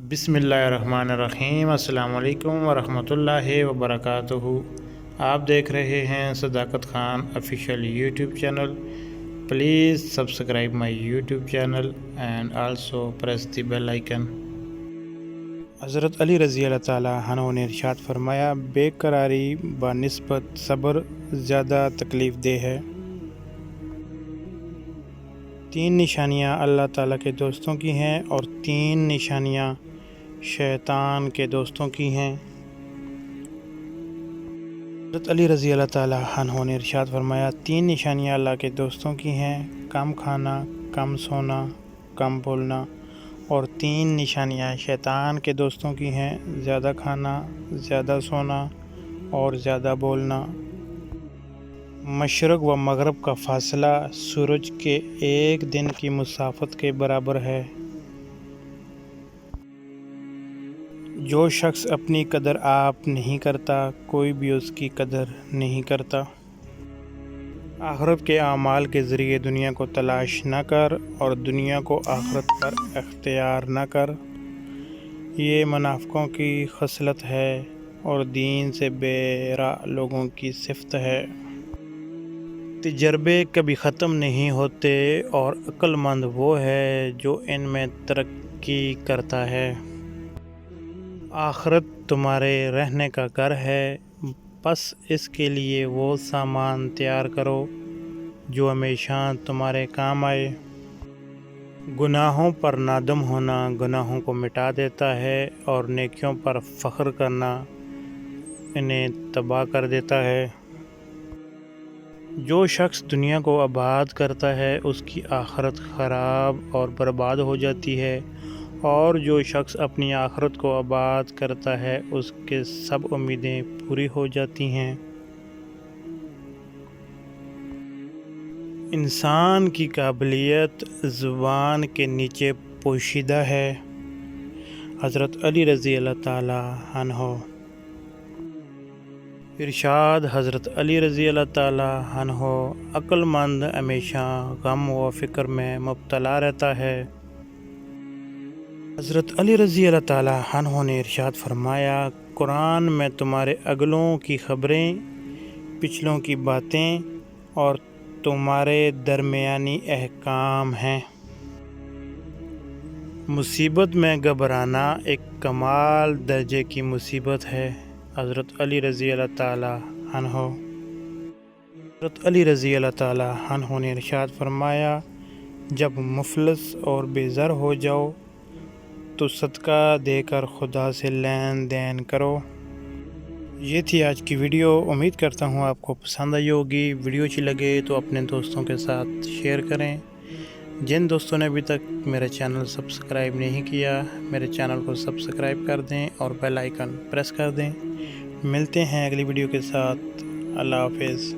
بسم اللہ الرحمن الرحیم۔ السلام علیکم ورحمۃ اللہ وبرکاتہ۔ آپ دیکھ رہے ہیں Sadaqat Khan official YouTube channel. Please subscribe my YouTube channel and also press the bell icon. Hazrat Ali رضی اللہ تعالیٰ عنہ نے ارشاد فرمایا، بے قراری بنسبت صبر زیادہ تکلیف دہ ہے۔ 3 نشانیاں اللہ تعالیٰ کے دوستوں کی ہیں اور 3 نشانیاں شیطان کے دوستوں کی ہیں۔ حضرت علی رضی اللہ تعالیٰ عنہ نے ارشاد فرمایا، 3 نشانیاں اللہ کے دوستوں کی ہیں، کم کھانا، کم سونا، کم بولنا، اور 3 نشانیاں شیطان کے دوستوں کی ہیں، زیادہ کھانا، زیادہ سونا اور زیادہ بولنا۔ مشرق و مغرب کا فاصلہ سورج کے 1 دن کی مسافت کے برابر ہے۔ جو شخص اپنی قدر آپ نہیں کرتا، کوئی بھی اس کی قدر نہیں کرتا۔ آخرت کے اعمال کے ذریعے دنیا کو تلاش نہ کر اور دنیا کو آخرت پر اختیار نہ کر، یہ منافقوں کی خصلت ہے اور دین سے بہرا لوگوں کی صفت ہے۔ تجربے کبھی ختم نہیں ہوتے اور عقل مند وہ ہے جو ان میں ترقی کرتا ہے۔ آخرت تمہارے رہنے کا گھر ہے، بس اس کے لیے وہ سامان تیار کرو جو ہمیشہ تمہارے کام آئے۔ گناہوں پر نادم ہونا گناہوں کو مٹا دیتا ہے اور نیکیوں پر فخر کرنا انہیں تباہ کر دیتا ہے۔ جو شخص دنیا کو آباد کرتا ہے اس کی آخرت خراب اور برباد ہو جاتی ہے، اور جو شخص اپنی آخرت کو آباد کرتا ہے اس کے سب امیدیں پوری ہو جاتی ہیں۔ انسان کی قابلیت زبان کے نیچے پوشیدہ ہے۔ حضرت علی رضی اللہ تعالیٰ عنہ۔ ارشاد حضرت علی رضی اللہ تعالیٰ عنہ، عقل مند ہمیشہ غم و فکر میں مبتلا رہتا ہے۔ حضرت علی رضی اللہ تعالیٰ عنہ نے ارشاد فرمایا، قرآن میں تمہارے اگلوں کی خبریں، پچھلوں کی باتیں اور تمہارے درمیانی احکام ہیں۔ مصیبت میں گھبرانا ایک کمال درجے کی مصیبت ہے۔ حضرت علی رضی اللہ تعالیٰ عنہ۔ حضرت علی رضی اللہ تعالیٰ عنہ نے ارشاد فرمایا، جب مفلس اور بے زر ہو جاؤ تو صدقہ دے کر خدا سے لین دین کرو۔ یہ تھی آج کی ویڈیو، امید کرتا ہوں آپ کو پسند آئی ہوگی۔ ویڈیو اچھی لگے تو اپنے دوستوں کے ساتھ شیئر کریں۔ جن دوستوں نے ابھی تک میرا چینل سبسکرائب نہیں کیا، میرے چینل کو سبسکرائب کر دیں اور بیل آئیکن پریس کر دیں۔ ملتے ہیں اگلی ویڈیو کے ساتھ۔ اللہ حافظ۔